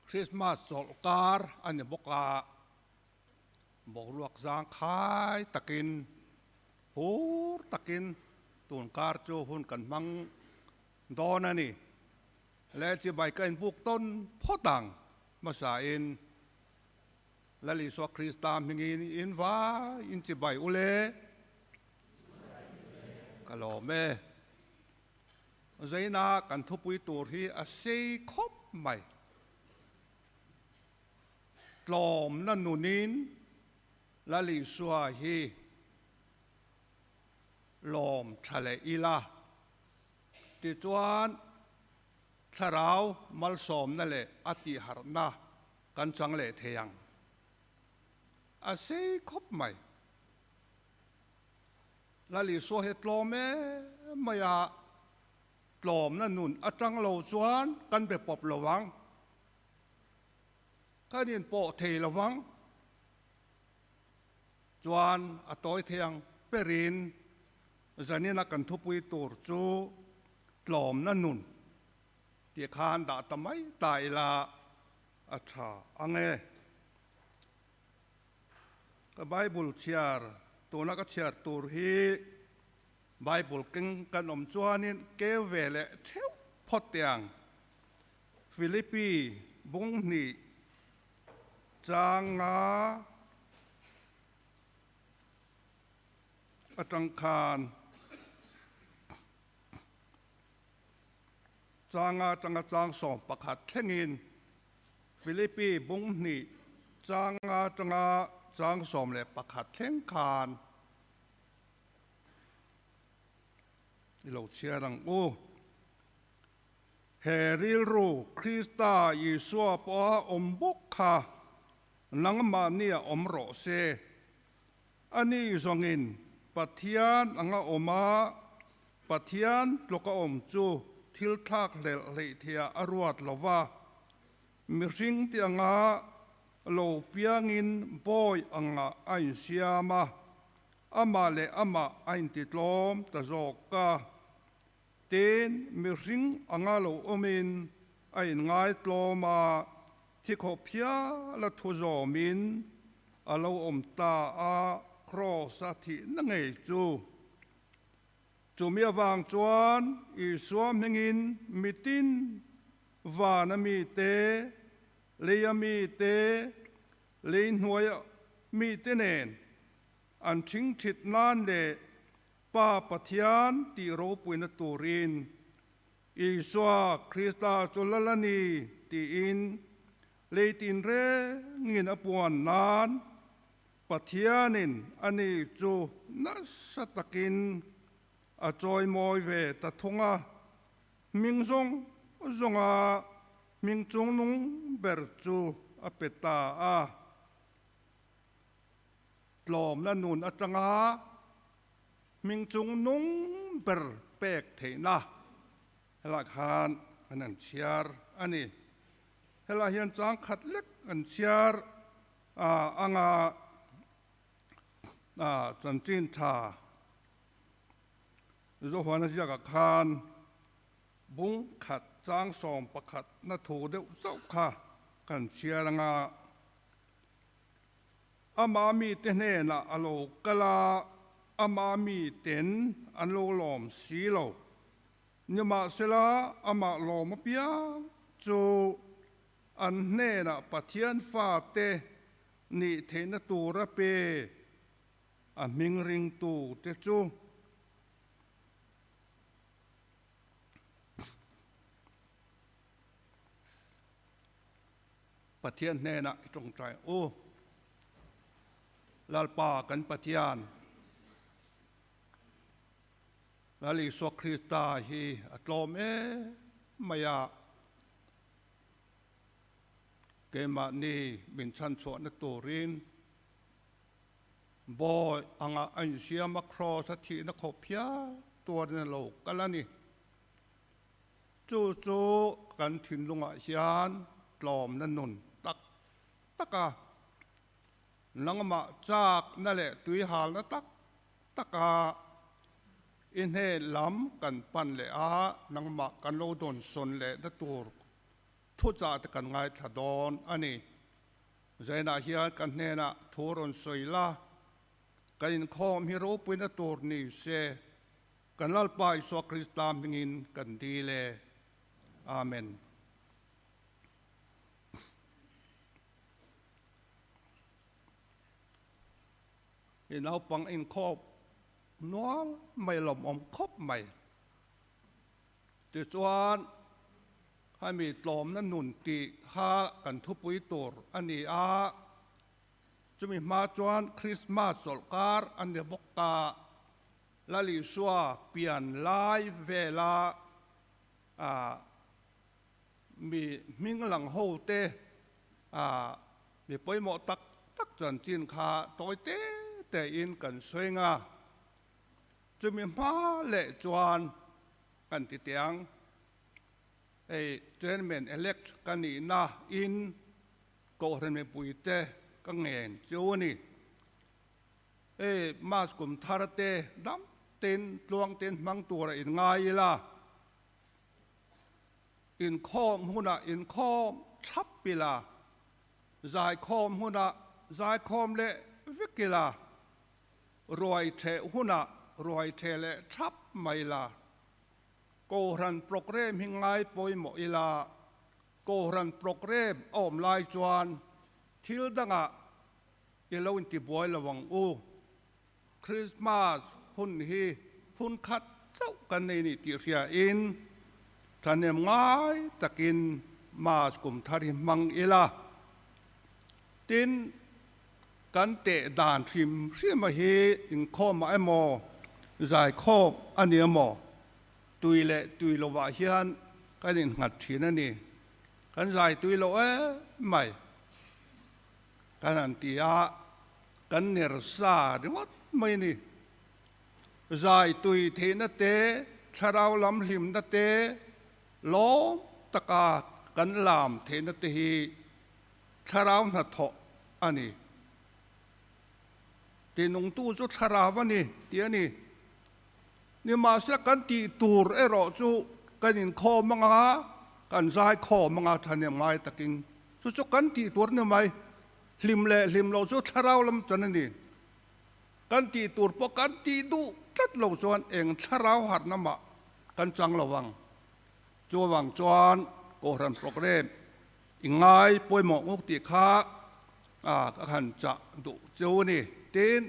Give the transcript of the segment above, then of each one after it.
คริสต์มาสสงกรานต์อันนี้บอกลวกจางขายตะกินหูตะกินตูนการโจหุ่นกันมังดอนันนี่และจะใบกันพวกต้นพ่อต่างมาสาอินและลิสวคริสตามอย่างนี้อินว่าอินจะใบอุเลกะโลเมใจนากันทุบุยตัวที่อาศัยคบใหม่กลอมนั่นนูนินและลิสวาฮีลมทะเลอีลาติจวนทาราวมัลสอมนั่นแหละอติหารนากันจังเลเทียงอาศัยคบใหม่และลิสวาเหตุลมไม่ยากลอมนั่นนูนอาจังโลจวนกันไปปบระวังก็นี่โปเทระวังจวนอตอยเทียงเปรินจะนี่นักกันทุบวิตูร์จูกลอมนั่นนุนเตียคานด่าทำไมตายละอาชาอังเอก็ไบเบิลเชียร์ตัวนักเชียร์ตัวฮีไบเบิลกิงกันอมจวนนี่เกเวเลเทวพอดเตียงฟิลิปปีบุงนีจางงาอจังคารจางาจังจางสองประคัดแข่งินฟิลิปปีบุงนีจางาจังจางสองเลยประคัดแข่งคานเราเชื่อรังโอเฮริรูคริสตายิสวปออมบุกค่ะนังมาเนี่ยอมโรเซอันนี้สองอินปัทยานอังอมาปัทยานโลกอมจูทิลทักเลเทียอรวดลว่ามิริงที่อังโลเปียงินบอยอังไอเซียมาอามาเลอามาไอติดลมตะโจกะเตนมิริงอังโลอมินไอง่ายตลมาที่ขบเพียและทุจมินอาโลอมตาอาครอสัตินั่งไอจูมีวางจวนอีสวมหงินมิตินวานมีเตเลียมีเตลีนหัวมีเตเนนอันชิงทิดนานเดป้าปะทยานตีโรปุยนตูรินอีสวาคริสตาจุลลานีตีอินเลยตินเรงินอปวนนานปะทยานินอันนี้จูนัสตะกินอาจอยมอยเวตะทงามิงซงมิงจงนุงเบรจูอเปตาอาตลอมนั่นนูนอาจังอามิงจงนุงเบรเปกเทนะหลักฐานอันนั้นเชียร์อันนี้เฮลาเฮียนจางขัดเล็กอันเชียร์อังจันจินทาโจหัวนักจักรคานบุ้งขัดจางสอมประขัดนัทโถเดวเจ้าค่ะกันเชียร์งาอามามีเตเนนะอโลกลาอามามีเต็นอันโลลอมสีโลเนมาเสลาอามาลอมเปียจูอันเนนะปะเทียนฟ้าเตนี่เทนตูระเปอันมิงริงตูเตจูปะเทียนเนนะจงใจโอ้ลาลปากันปะเทียนลาลิสวคริสตาฮีอัตโลเมมายาเกมานีบินชันสวนตัวรินบอยอังอันเซียมัครอสัตินักขบยาตัวในโลกกันละนี่จู่กันถิ่นลงอาเซียนกลอมนั่นนุนตักนังมาจากนั่นแหละตุยหาลนะตักอินเฮล้ำกันปันเลยนังมากันโลดนสนเลยนะตัว thu trả tất cả ngay thà đòn anh ấy giờ na hiền cần nè na thu ron soi la cần khom hero pin ator ni se cần lal pai so Kristam hingin cần đi le amen in áo bằng in khop nó mày lồng om khop mày từ chuan hai mi lomนั่นนุนตีข้ากันทุบปุยตัวอันนี้จะมีมาจวนคริสต์มาสสงกรานต์อันเดียบกาลาลิชัวเปลี่ยนลายเวลามีมิงหลังโฮเตมีปอยหมอตักจันจินคาตัวเตแต่อินกันสวยงาจะมีมาเละจวนกันติดเตียงเจนเมนเอเล็กกันนี่นะอินโกเรนเมปุยเตก็เงินเจ้านี่มาสกุมทาร์เตดัมเต็นลวงเต็นมังตัวอินไงล่ะอินข้อมหุ่นอินข้อมชับปีละใจข้อมหุ่นใจข้อมเละวิกิละรวยเทหุ่นรวยเทเละชับไม่ละโกรันโปรแกรมหิงไงปอยหมออิลาโกรันโปรแกรมอ้อมลายจวนทิลดังเยลวินติบอยระวังคริสต์มาสพุ่นฮีพุ่นคัดเจ้ากันในนิติเรียอินท่านเนมง่ายตะกินมาสกุมทาริมังอิลาตินกันเตะด่านทิมเสียมาฮีอินข้อมาไอโมใจข้ออันเนียโมตุยเละตุยโลวะเฮียนกันอินหัดทีนั่นนี่กันใจตุยโลไม่กันอันตีอากันเนรสาดิวัดไม่นี่ใจตุยเทนเตชราวลำหิมนเตล้อมตะกากันลามเทนเตฮีชราวนัทโตอันนี้ตีนงตู้จุชราวนี่เดี๋ยวนี้นี่มาสักกันตีตูร์รอจูกันอินคอมังอากันใจคอมังอาทันยังไงตะกินสุกันตีตูร์เนี่ยไหมลิมเล่ลิมเราจูชราวลำตัวนั่นนี่กันตีตูร์พอกันตีดูจัดเราจวนเองชราวหัดน้ำมะกันจังระวังจวังจวนโกรันโปรแกรมอีกไงป่วยหมอกมุกติค้ากันจะดูเจ้านี่เต้น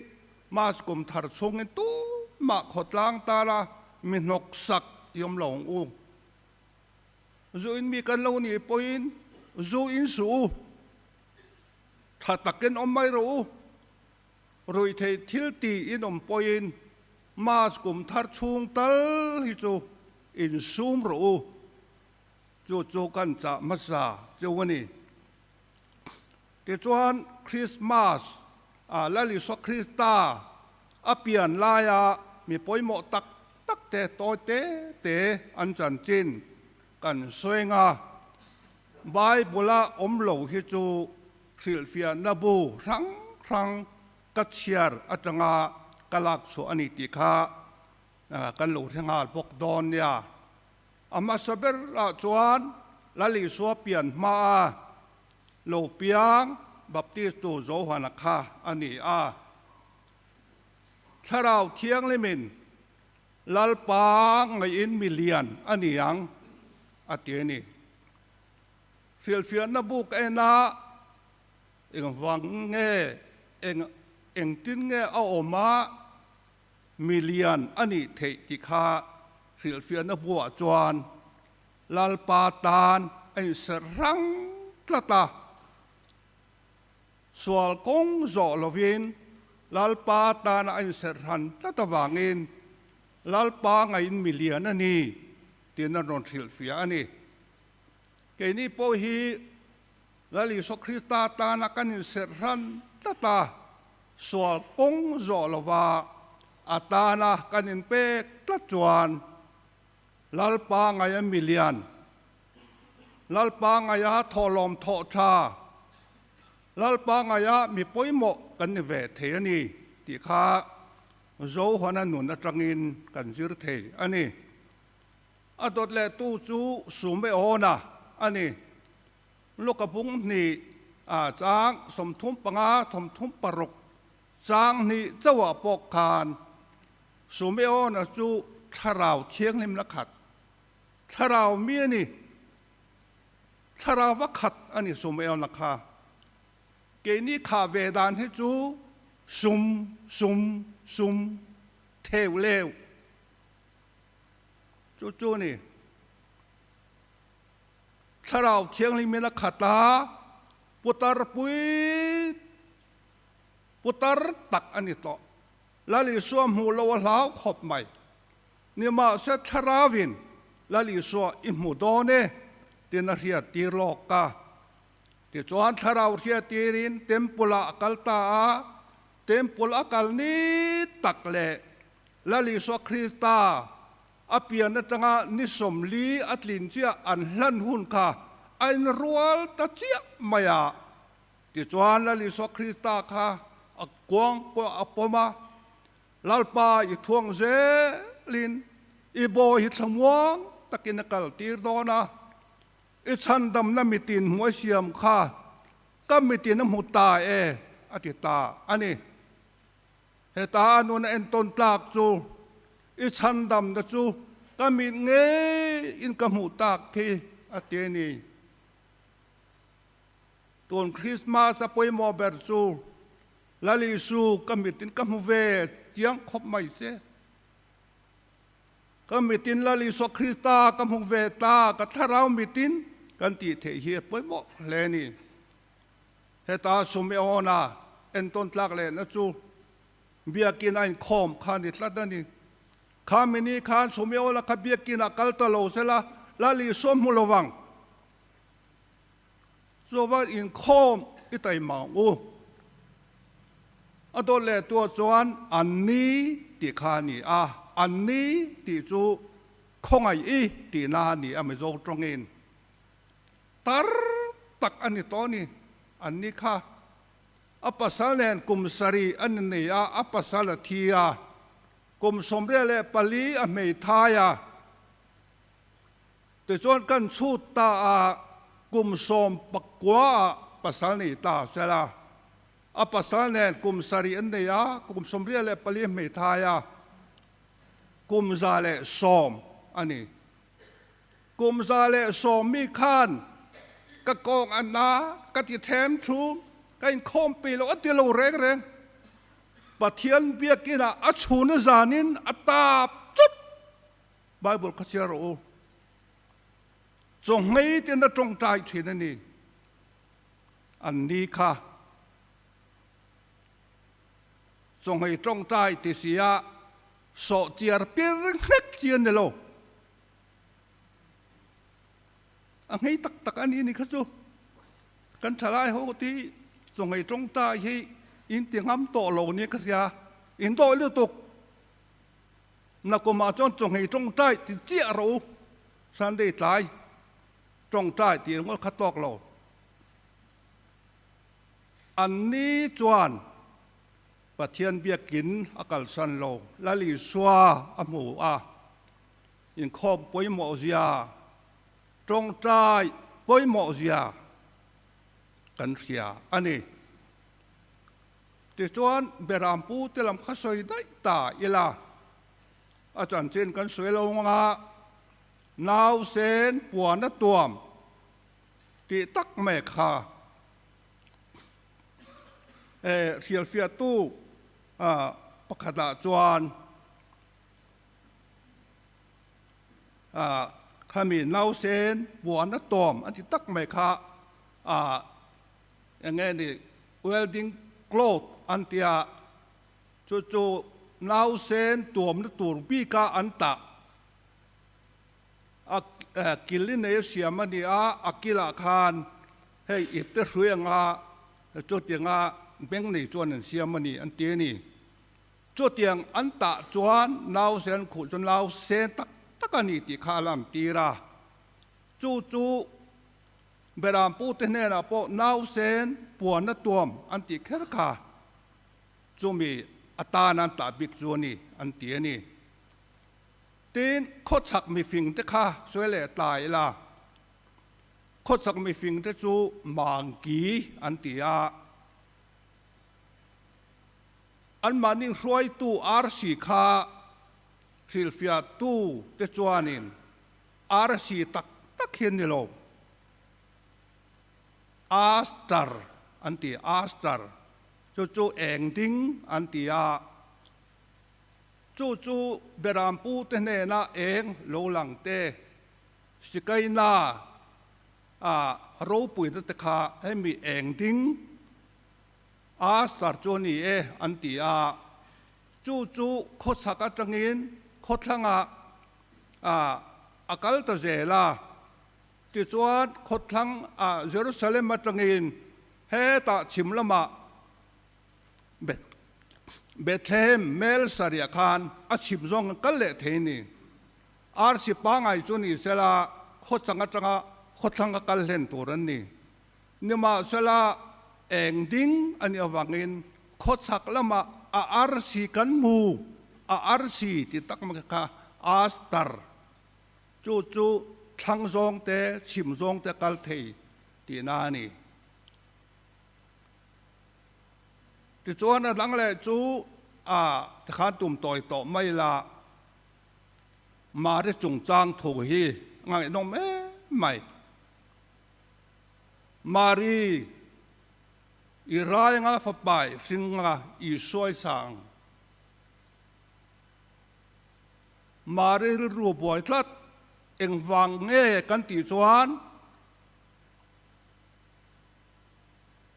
มาสกุมทาร์ชงเงินตู้มาขดล้างตาละมีนกสักยมหลงจูอินมีกันเหล่านี้ปอยน์จูอินสูถ้าตะเกินอมไม่รู้รวยเททิลตีอินอมปอยน์มาสกุมทาร์ชงตัลฮิจูอินซูมรู้จูกันจะมาซาเจ้าวันนี้เกี่ยวกับคริสต์มาสและลิสคริสตาเปลี่ยนลายมีปอยหมอตักเตโตเตอันจันจินกันสวยงาไบเบิลอมโลฮิจูฟิลเฟียนาบูครั้งกัจเชียร์อัจงากลักสุอนิติคากันหลุดงาปกดอนเนี่ยอามาสเบรจวนลลิสัวเปลี่ยนมาโลเปียงบัพติสตูโจฮานาคาอันนี้ถ้าเราเที่ยงเลยมินลัลปางไงอินมิเลียนอันนี้ยังอันนี้ฟิลเฟียนนับบุกเอ็นะเองวังเงเองตินเงเอาออกมามิเลียนอันนี้เทติคาฟิลเฟียนนับบัวจวนลัลปาตานไอสรังตะตาสวลกงโจลวินลัลปาตานไอเสรันตะตะวางินลัลปาไงอินมิเลียนอันนี้ที่นั่นรอนฟิลเฟียอันนี้เกนี่โปฮีลัลิสคริสตาตานักันอินเสรันตะตาสวลกงโจลวาอาตานากันอินเปกตะจวนลัลปาไงอินมิเลียนลัลปาไงยาทอลอมทอชาลัลปางายะมีปอยหมอกันเวทเทนี่ที่ข้าโจหัวนันนุนจังอินกันจิรเทอันนี้อดดเลตู้จูสูงไปโอนะอันนี้ ลูกกระบุงนี่จางสมทุมปังอาสมทุมปรกจางนี่เจ้าปกคานสุเมโอนะจูทาราวเชียงลิมละขัดทาราวเมียนี่ทาราววักขัดอันนี้สุเมโอนะคะเกนี่ขาเวดานให้จูซุมเทวเลวจูนี่ทาราวเชียงลิมละขัดตาปุตรปุยปุตรตักอันนี้ต่อแล้วลิสวมหูลาวลาวขบใหม่เนี่ยมาเสทราวินแล้วลิสวมอิมูโดเน่เดนเรียตีโลกาที่จวนทาราวเรียตีรินเต็มปุละกัลตาเต็มปุละกัลนี้ตักเล่แล้วลิสวมคริสตาอภิยนจังนิสมลีอัตลินเจียอันลันหุนคาอันรัวตะเจียมายาที่จวนแล้วลิสวมคริสตาค่ะกวางก็อปมาลาลปาอีทวงเซลินอีโบหิตสมวงตะกินกัลตีร์โดนะอีชันดำน้ำมิตินหัวเสียมข้าก็มิตินน้ำหูตาอติตาอันนี้เหตุการณ์นั้นเอ็นต้นตากจูอีชันดำนะจูก็มีเงยอินกหูตากที่อตินี้ตัวคริสต์มาสปอยมอเบอร์จูลาลิสูก็มีตินก็หูเวเจียงคบไม่เสียก็มีตินลาลิสคริสตาก็หูเวตาก็ถ้าเรามีตินกันตีเทียบไปหมดเลยนี่เหตุการณ์สมัยโอนาเอ็นต้นหลักเลยนะจูเบียกินไอ้คอมขานิดละนั่นนี่ข้ามินีข้าสมัยโอละข้าเบียกินอักลตะโลเสละลาลิสมมุลวังโซว่าอินคอมอิตัยมังอูตัวเล่ตัวจวนอันนี้ตีขานี่อันนี้ตีจูคงไอ้ตีนานี่ไม่รู้ตรงเองตักอันนี้ตัวนี้อันนี้ค่ะภาษาแลนกุมสรีอันนี้ภาษาละทีกุมสมเรียเลปลีเมทายแต่จวนกันชูตากุมสมปกวาภาษานี้ตาเสละภาษาแลนกุมสรีอันนี้กุมสมเรียเลปลีเมทายกุมซาเลสมอันนี้กุมซาเลสมมีขันกะกองอันนาก็ติแถมชูกันคอมปีแล้วติเราเร่งปะเทียนเบียกินะอัชูนจานินอัตาจุดไบเบิลคัจเจโรจงให้ที่นั่นจงใจที่นั่นนี่อันนี้ค่ะจงให้จงใจที่เสียโสเจียร์เปียร์เล็กเจียนเดโลอันนี้ตักอันนี้นี่ครับจูกันชะลายเขาที่ส่งให้จงใจให้อินเตียงห้ำโตโลนี่ก็เสียอินโตเลือดตกนักมาจนส่งให้จงใจที่เจียรู้สันได้ใจจงใจที่ว่าขัดตอกเราอันนี้จวนปะเทียนเบียกินอากาศสันโลลาลิสวาอมูอินคอมปอยหมอเสียจงใจปอยหมอเสียกันเสียอันนี้ที่ส่วนเบรามปูที่ลำข้าสวยได้ตาอีลาอาจารย์เจนกันสวยลงนาวเซนปวนตัวมที่ตักแม่ขาเสียเฟียตู้ประคดาจวนขามีนาวเซนปวนตัวมอันที่ตักแม่ขาอย่างไงนี่เวลดิ้งโกลดอันที่จู่ๆนาวเซนตัวมันตัวปีกาอันตะกิลินเนเซียมันนี่กิลาคานให้อิบเตรวยงจุดยังเบงนี่จวนเสียมันนี่อันเตียนี่จุดยังอันตะจวนนาวเซนขุจนนาวเซนตักนี่ติคาลามตีราจู่เบรามปูเตเนนะพอนาวเซนปวนตัวมอันติเครคาจูมีอัตานันตาบิกจวนี่อันเตียนี่ตีนโคชักมีฟิงเตค่ะสวยเล่ตายละ โคสักไม่ฟิงเตจูมังกีอันตีอาอันมานิ่งรวยตู้อาร์ซีคาฟิลฟิอาตู้เตจวานินอาร์ซีตักเห็นนี่โลอาสตาร์อันตีอาสตาร์จู่เองดิ้งอันตีอาจู่เบรามปูเตเนน่าเองโลหลังเตสิกายน่ารู้ปุ่ยตะขาให้มีเองดิ้งอาสตาร์จนี่อันตีอาจู่โคสักจังอินโคทังอากาลตะเจลาที่จวนโคทังเยรูซาเล็มมาจังอินเฮตาชิมละมาเบธเลมเมลสาริยคานชิมซองกัลเลเทนีอาร์สิปังไอจุนี่เสลาโคสังจังโคทังกัลเลนตัวนี้นี่มาเสลาเองดิ้งอันนี้วังอินโคสักละมาอาร์ซีกันมูอาร์ซีที่ตักมันก็อาสตาร์จู่ทั้งซองเตชิมซองเตกัลเทที่นานี่ที่จวนนั้นหลังเลยจู่ที่ข้าตุ่มต่อยต่อไม่ละมาได้จงจางถูกฮีง่ายน้องไม่มารีอีรายงาฝไปสิงาอีสวยสังมาเรื่องรูปบ่อยทัดเอ็งวังเง่กันติสวน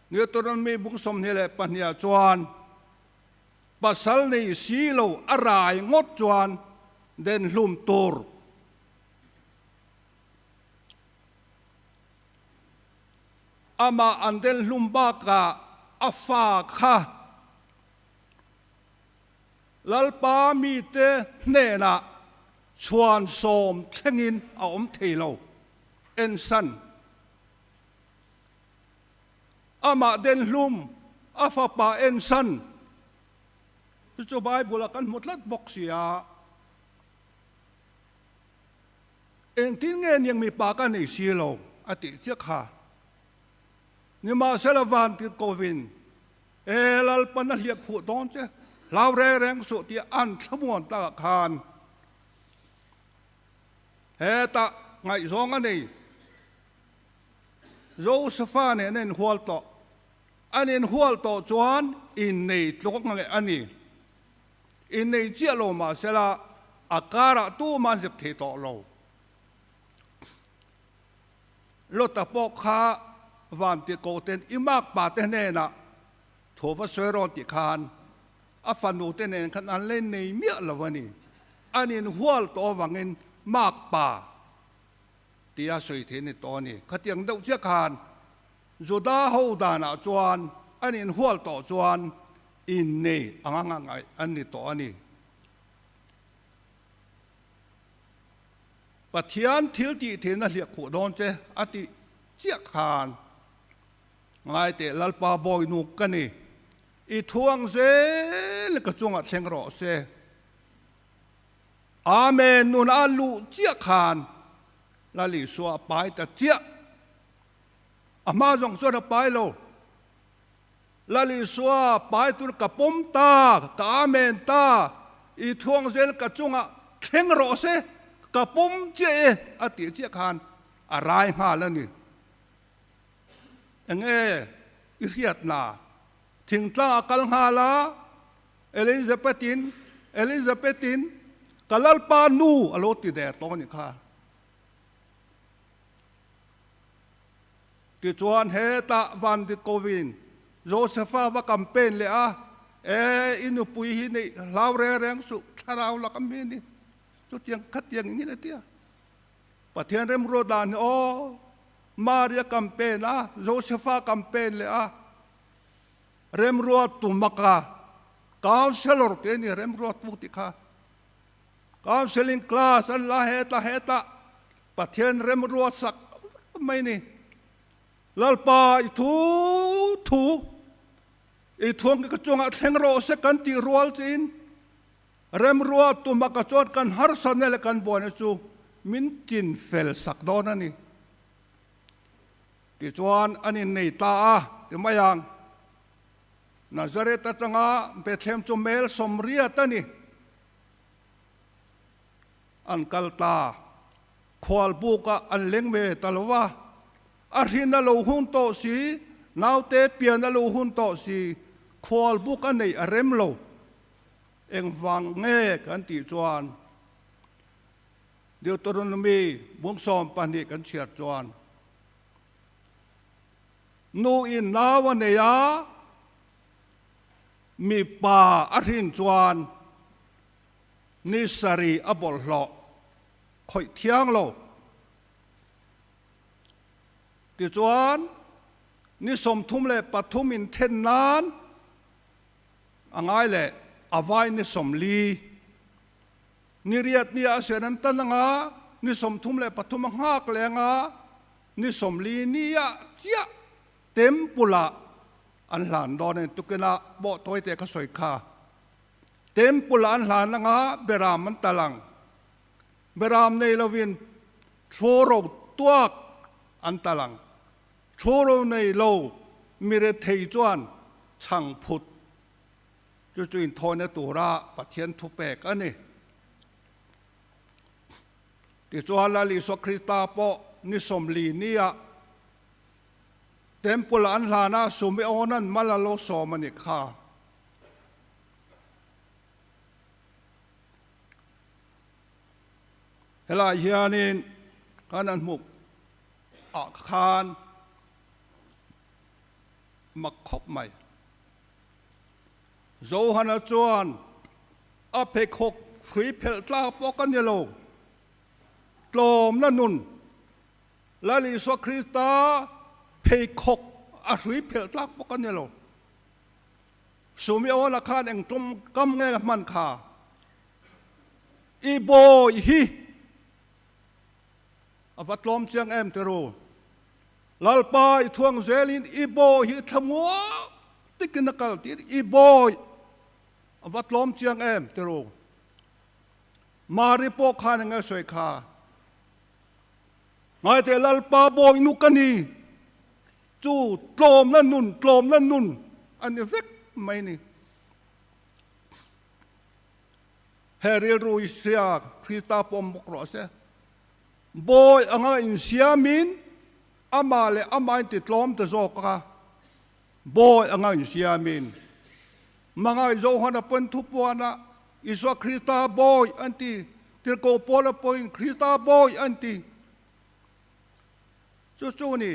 เนี่ยตัวนั้นมีบุกสมนี่แหละปัญญาจวนปัสสาวะในสีโลอะไรงดจวนเดินลุ่มตูร์อามาอันเดนลุมบากาอัฟาค่ะลัลปามีเตเนนะชวนโสมเทงินเอาเทโลเอ็นซันอามาเดนลุมอัฟาปาเอ็นซันจุบายบุลกันหมดลัดบกเสียเอ็นที่เงินยังมีปากันในสีโลอติเจ้าค่ะนี่มาเซลวันติดโควิดลัลปนัลเลียกผู้ดอนเจ้ลาวแรงสุดที่อันขมวนตะคานตะไงสองอันนี้โจเซฟาเนี่ยเน้นหัวต่ออันนี้หัวต่อจวนอินในตรงไงอันนี้อินในเจ้าโลมาเสละอาการะตู้มันจะเทต่อโลรถตะปอกขาวันที่โกเตนอิมากปาเตเนนะโถว่าเสรอนติคานอาฟันูเตเนนขนาดเล่นในเมียละวันนี้อันนี้หัวตัววังเงินมากป่าที่อาศัยเทนในตอนนี้ขัดยังเดาเจ้าคานจุดาหูดานาจวนอันนี้หัวต่อจวนอินเนอังไงอันนี้ต่ออันนี้ปะเทียนทิลตีเทนเรียกขวดอนเจอติเจ้าคานไงแต่ลัลปาบอยนุกกันนี่อีทวงเซลกจงอัดเชงรอเซอาเมนนุนอาลูเจียขานลาลิสัวไปแต่เจียอามาจงสัวไปโลลาลิสัวไปตุนกับปมตากาเมนตาอีทวงเซลกจงอัดเชงรอเซกับปมเจอติเจียขานอะไรหาแล้วนี่เงี้ยอิริยานาถึงตากัลฮาลาเอลิซาเบตินกัลลปานูอโลติเดตตอนนี้ค่ะที่จวนเฮตาวันที่โควิดโจเซฟาว่าคัมเปญเลยอินุปุยหินี่ลาวแรงสุทาราวลักมีนี่จุดยังคัดยังนี้นะเตี้ยประเทศเรมโรดานมาเรียคัมเปญโจเซฟาคัมเปญเลยเรมรัวตุมักะคาวเซลล์เตนี่เรมรัวตุติค่ะคาวเซลิงคลาสอันละเฮตาประเทศเรมรัวสักไม่นี่ลัลปาอีทวงก็จงอัดเฮงโรเซกันตีรัวจีนเรมรัวตุมักะจอดกันฮาร์สันเนลกันบอนจูมินจินเฟลสักดอนันนี่ ti chuan anin nei ta a ti mayang Nazareth atanga Bethlehem chu mel somria tani an kalta khwal buka an lengme talwa arhina lo hun to si naute pian lo hun to si khwal buka nei arem lo eng wang nge kan ti chuan Deuteronomy bung som pani kan chiat chuan nu in nawa neya mi pa arhin chuan ni sari abol lo khoi thiang lo ti chuan ni som thum le pathum in then nan angai le avai ni som li ni riat ni asenan tananga ni som thum le pathum ngak lenga ni som li ni ya chia tempula an hlan donen tukena bo toite ka soi kha tempula an hlan nga beram man talang beram nei lovin choro tuak an talang choro nei lo mire thei chuan chang phut chu chuin thone tura pathian thu pek ani ti chuan la li so Krista po ni som li nia tempula an hlana sumi onan malalo somani kha hela hianin kanan muk a khan mak khop mai zo hana chuan a pe khok thui phel tla pokan yelo tlom na nun la li so Krista pe khok a thui phel tla pokan yelo sumi ona khan eng tum kam nge man kha i boy hi avatlom chiang em tero lalpa I thuang zelin I boy hi thamwa tikinakal tir I boy avatlom chiang em tero mari po khan nga soi kha ngai te lalpa boy nukani chu tlom na nun an vek mai ni heril ruisia Krista pom mokro se boy anga in siamin amale amain ti tlom te zoka boy anga in siamin mga zo hana pen thupuana iswa Krista boy anti tirko pola point Krista boy anti chu ni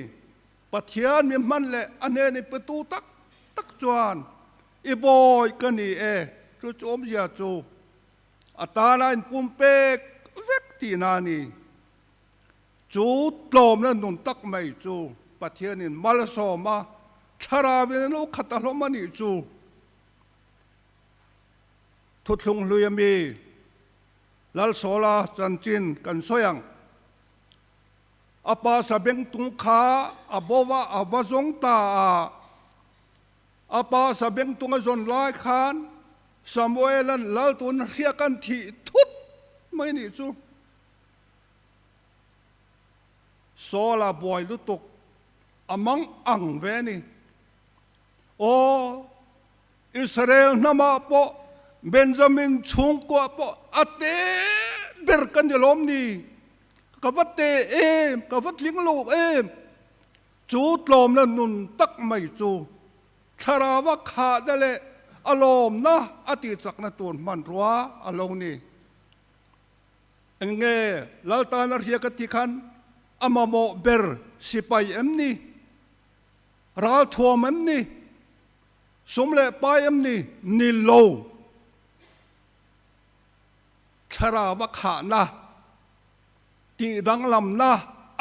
pathian mi man le ane ni petu tak chuan I boy kani chu om zia chu atana in pumpek vek ti nani chú tlom na nun tak mai chu pathianin malsoma tharawin no khatalomani chu thutlung luyami lal sola chanchin kan soyang apa sabeng tung kha abowa awazong ta apa sabeng tung azon lai khan Samuelan lal tun riakan thi thut mai ni chu sola boy lutuk among ang veni o Israel nama po Benjamin chung ko po ate berkan yalom ni kavate kavat linglo chu tlom na nun tak mai chu tharawa kha dale alom na ati chak na ton man ruwa along ni enge lalta na riya katikan amamo ber sipay emni ral thuam emni sumle pai emni nilo tharawa kha na ti dang lam na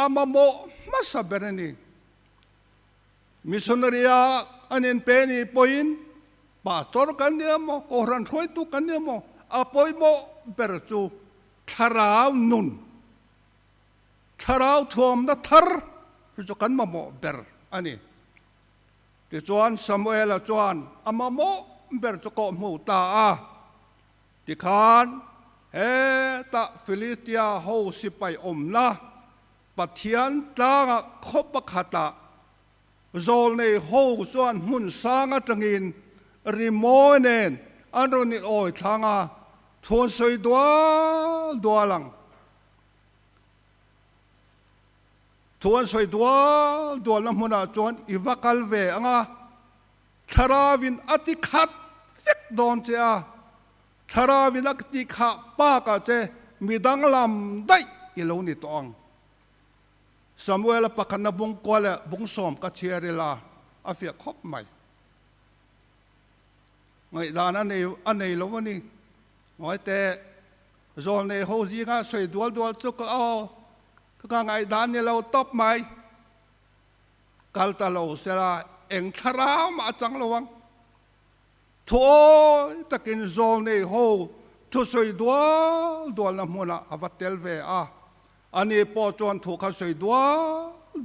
amamo masaberani missionaria anin peni point pastor kanyamo koran thoi tu kanyamo apoy mo berchu tharau nun tharau thuam na thar chu kan ma mo ber ani ti chuan Samuel a chuan amamo ber chu ko mu ta a ti khan ta Philistia ho sipai omna pathian tanga khop khata zol nei ho chuan mun sanga tangin rimoinen anronit oi thanga thon soi dualang thon soi dual muna chuan iwakal ve anga tharawin ati khat fek don cha tharawin ati kha pa ka che midang lam dai ilo ni tong Samuel pakana bung kwala bung som ka chierila afia khop mai ngai dana nei anei lovani ngai te zol nei ho ji nga soi dual chu ka ka ngai dan ni lo top mai kal ta lo sela eng tharau ma chang lowang thôi takin zol nei ho thu soi dual na mona avatel ve a ani po chuan thu kha soi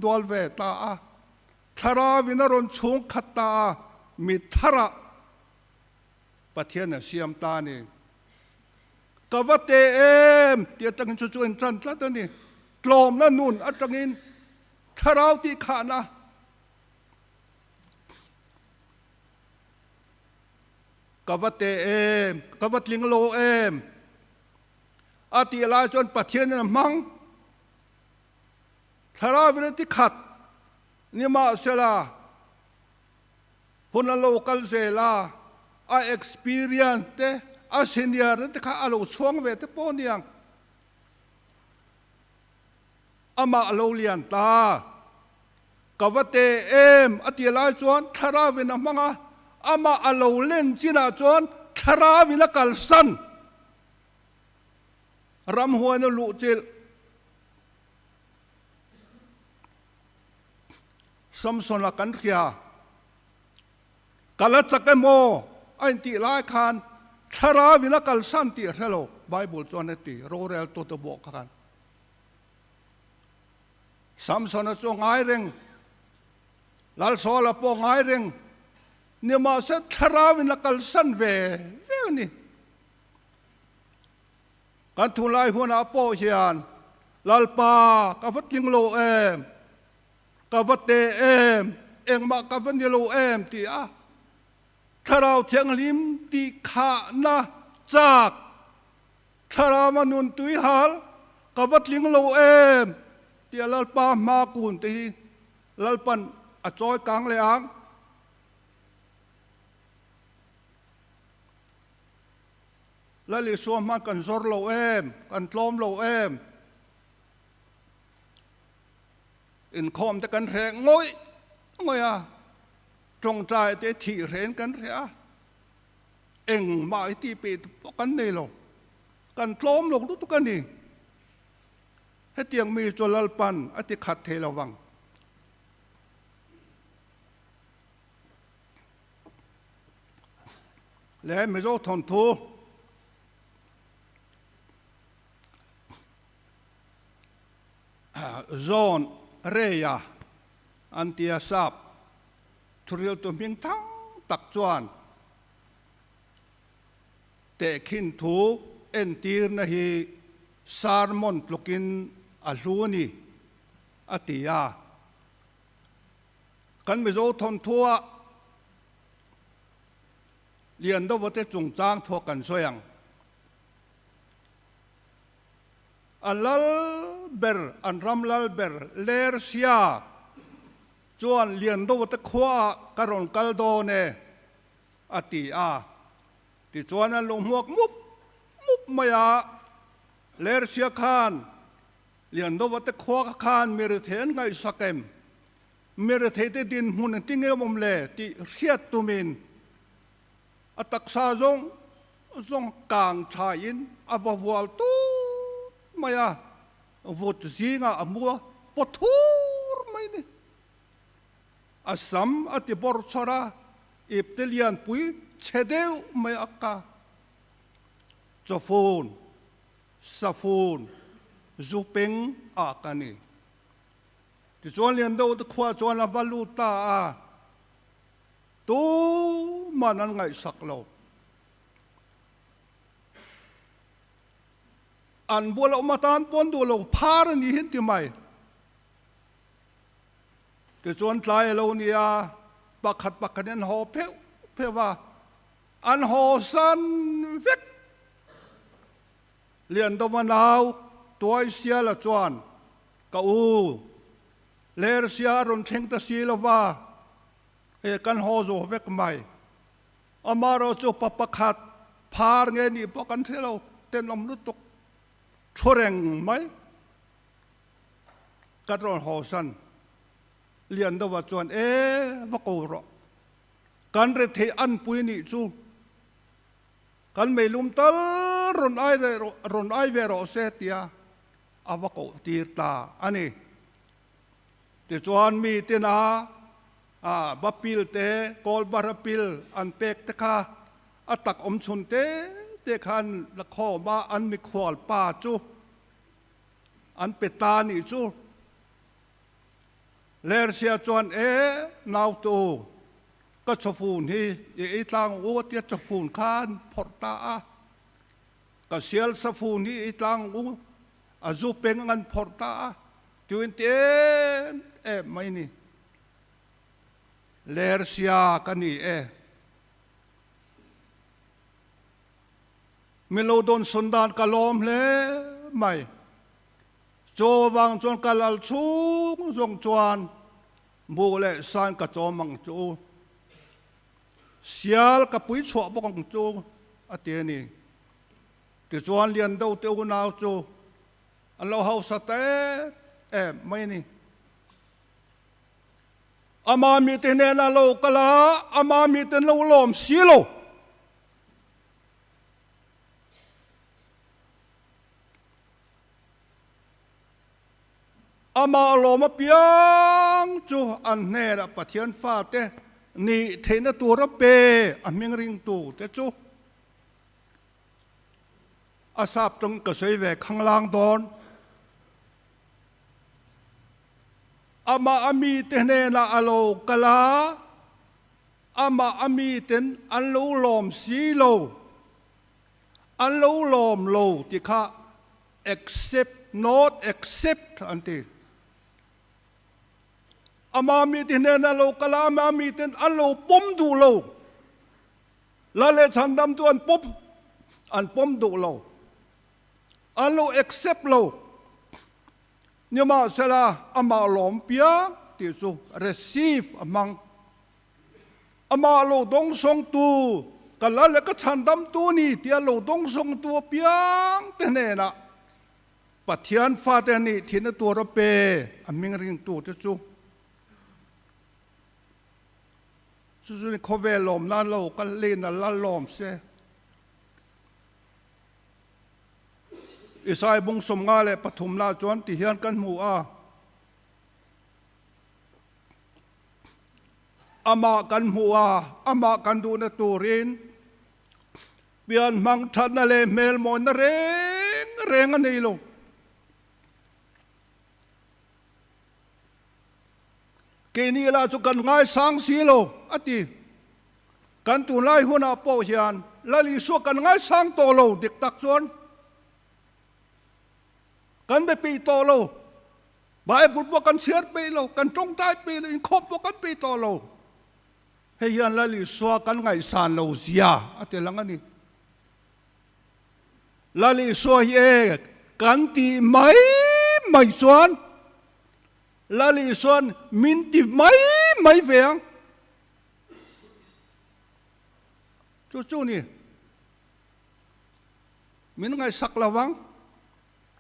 dual ve ta a thara vinaron chung khatta mi thara pathian siam ta ni kawate em tia tangin chu chuan tran tla ta ni tlom na nun atangin tharau ti khana kawate em kawatling lo em ati la chuan pathian na mang thara vin ti khat ni ma sela huna local zela a experience te a senior te kha alo chuang ve te poniang ama alo lian ta kawate em ati la chuan thara vin na manga ama alo len china chuan thara vin kal san ram huan lu chil Samson la kan khia kala chakemo ain ti lai khan thara vina kal san ti hello bible chuan ti rorel to to bo khan Samson a chu ngai reng lal so la po ngai reng ni ma se thara vina kal san ve ni kan thu lai huan a po hian lal pa ka vatling lo em kawate em eng ma kavanilo em ti a tharau thiang lim ti kha na chak thara manun tui hal kawatling lo em ti lal pa ma kun ti lal pan a choi kang le ang lali so man kan zor lo em kan tlom lo em in khom te kan re ngoi à trong trai te thi ren kan re a eng mai ti pe kan nei lo kan tlom lo tu kan ni he tiang mi cho lal pan ati khat the lawang le me zo thon thu zone Reya antia sap thuril to ming thang tak chuan te khin thu en tir na hi sarmon tlukin a hluni atia kan mi zo thon thua lian do wote chung chang tho kan soyang alal ber an ramlal ber ler sia chuan lian do ta khwa karon kal do ne ati a ti chuan an lo muak mup maya ler sia khan lian do ta khwa khan mer then ngai sakem mer the te din hun tinge mom le ti riat tumin atak sa zong kang thain awawal tu maya vot zinga amua pothur mai ni asam ati bor chora iptelian pui chedeu mai akka chofon safon zupeng akani ti chuan lian do te khwa chuan a valuta a tu manan ngai saklo an bola matan pon do lo phar ni hin ti mai cái chuan trai lâu nia bạc khát nhân hồ phê và ăn hồ san vết liền đâu mà nào tuổi xia là chuan cậu lê xia run theng ta xì là va căn hồ rồi vết mày amaro cho bạc khát phar nghe ni bạc ăn thế lâu tên ông nút tục chua rèn mấy cái rồi hồ san liền đâu vào chuan vác cổ rõ căn rệt thế ăn bùi nị chu căn mấy lùm tơ run ai về rõ xe tia vác cổ tia ta anh thì chuan mi tên bắp pil te col barapil ăn pek te kha tắc chun te khan là kho ba ăn mi khoal pa chu ăn peta nị chu lэр xia chuan nào tu có cho phun hi tlang u tiết cho phun khan phật ta có xiel sa phun hi tlang u azu peng ngan phật ta tuin te mai ni lэр xia ka ni melodon sundan kalom le mai cho vang chuan kalal chung zong chuan bu le san ka cho mang chu sial ka pui chho bong chu ate ni ti chuan lian do te u naw chu an lo hau sa te mai ni ama mi te ne na lo kala ama mi te lo lom si lo ama loma piang chu an ne ra pathian fa te ni theina tur pe aming ring tu te chu asap tong ka sei ve khang lang don ama ami te ne na alo kala ama ami ten an lo lom si lo an lo lom lo ti kha accept not accept anti ama mi tin na lo kala ma mi tin an lo pom du lo la le chan dam tu an pom du lo an lo accept lo nhưng mà sẽ là ama lom pia ti su receive among ama lo dong song tu kala le ka chan dam tu ni ti lo dong song tu piang te ne na pathian fa te ni thin tu ro pe aming ring tu te chu su ni kho ve lom na lo ka le na la lom se isai bung som nga le pathum la chuan ti hian kan mu ama kan mu ama kan du na turin bian mang that na le mel mo na reng ani lo ke ni la chu kan ngai sang si lo ati kan tu lai huna po hian la li su kan ngai sang to lo dik tak chuan kan be pi to lo bai bul po kan siat pe lo kan trong tai pe lo in khop po kan pi to lo he hian la li su kan ngai san lo zia ate lang ani la li su hi kan ti mai chuan la li xuân min ti mấy vẹng chú nè min ngày sắc là vắng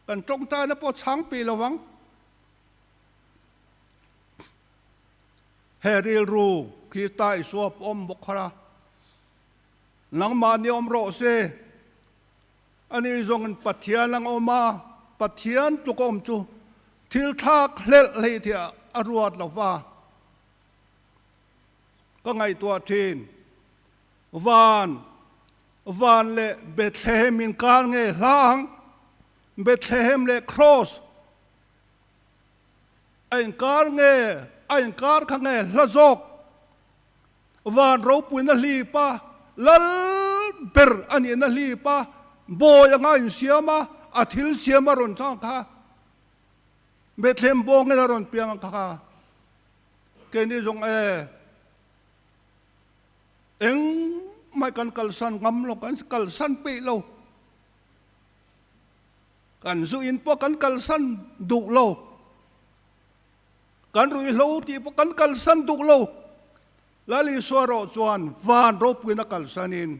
cần trong ta nó có sáng pi là vắng heril ru khi tai suap bốc khara nang ma ni ro se ani zong pathian lang oma pathian tu kom chu thil thak le thia aruat lova có ngày tua thiên van le Bethlehem in kal nge lang Bethlehem le cross ein kar kha nge lazok van ro pui na li pa lal ber ani na li pa bo ya nga siama athil siama ron thang kha Bethlehem bong na ron piang kha cái này giống em mai cần kalsan ngắm lo cần kalsan pe lo cần du in po cần kalsan đủ lo cần rui lo thì po cần kalsan đủ lo lali suaro chuan van rop wina kalsanin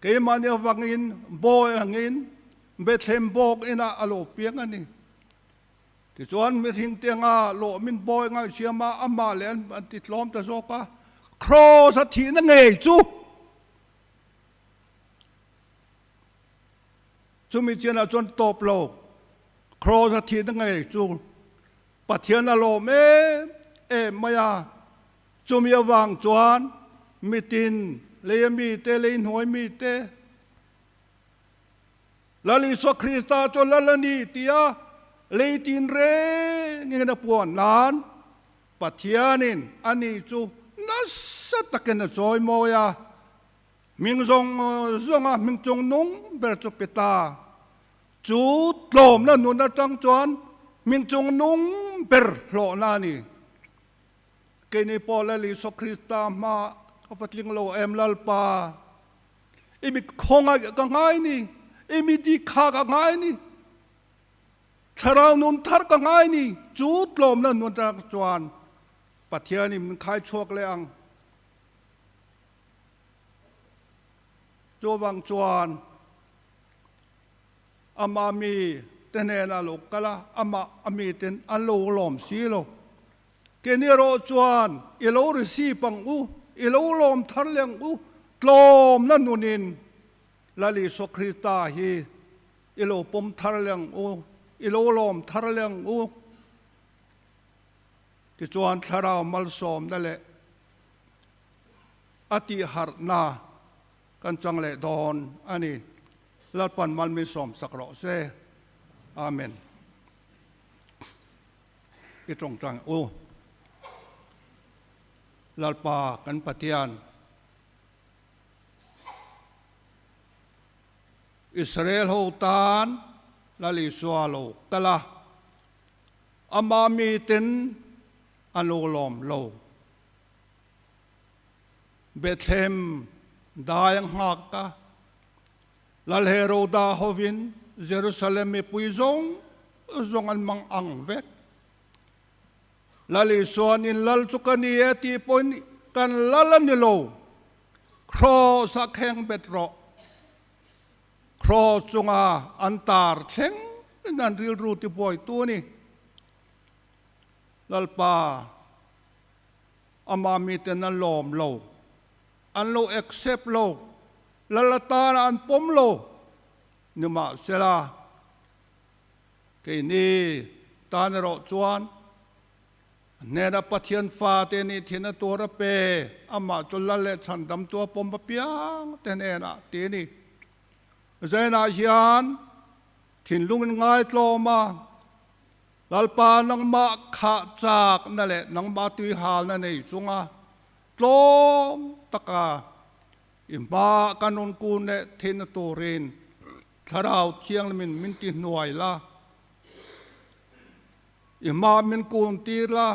cái mà nhớ vangin boy hangin Bethlehem bok ina alo piang ani ti chuan mi thing tenga lo min boy nga siama ama len an ti tlom ta zoka cross a thi na ngei chu mi chena chuan top lo cross a thi na ngei chu pathian a lo me maya chu mi awang chuan mitin leimi te lein hoi mi te lali so Krista cho lalani tia leitin re ngena puan nan pathianin ani chu nasa takena joy moya mingjong zonga mingjong nung ber chu peta chu tlom na nun na tang chuan mingjong nung ber hlo na ni keni pola li so Krista ma kafatling lo em lalpa imi khonga ka ngai ni imi di kha ka ngai ni tharau nun thar ka ngai ni chu tlom na nun ta chuan pathiani min khai chok le ang cho wang chuan ama mi tenena lo kala ama ami ten an lo lom si lo keni ro chuan i lo ri si pang u i lo lom thar leng u tlom na nunin lali so Krista hi i lo pom thar leng u i lo lom thar leng u ti chuan tharau mal som na le ati har na kan chang le don ani lalpan mal mi som sakro se amen ki trong chang u lalpa kan patian Israel ho tan lali swalo kala amami ten alolom lo Bethlehem dayang haka lalhero da hovin Jerusalem me puizong zong an mang ang vek lali suan in lal chukani eti pon kan lalan lo cross a kheng betro cross chunga antar theng nan ril ru ti boy tu ni lalpa amami ten an lom lo an lo accept lo lalata an pom lo numa sela ke ni tan ro chuan nena pathian fa te ni thina tora pe ama cholla le chandam to pom pa piang tenena te ni zaina hian thin lung ngai tloma lalpa nang ma kha chak na le nang ma tui hal na nei chunga tlom taka imba kanon ku ne thina torin tharau thiang min ti hnuai la imma min kun ti la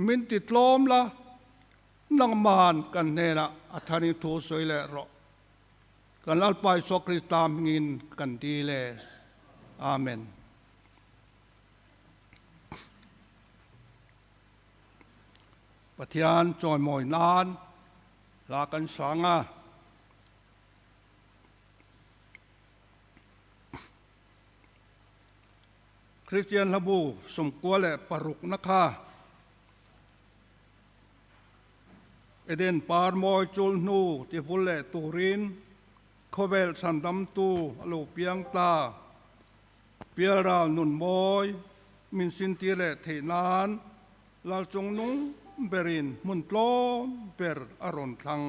min ti tlom la nang man kan nena athani thu soi le ro kan lalpai so Krista ngin kan ti le amen pathian choi moi nan la kan sanga Christian labu sumkwa le paruk nakha eden par moi chul nu ti fulle turin khovel sandam tu alo piang ta piara nun moi min sin ti le theinan lal chung nung berin mun tlom ber aron thlang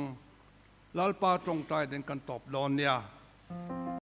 lalpa trong tai den kan top don ya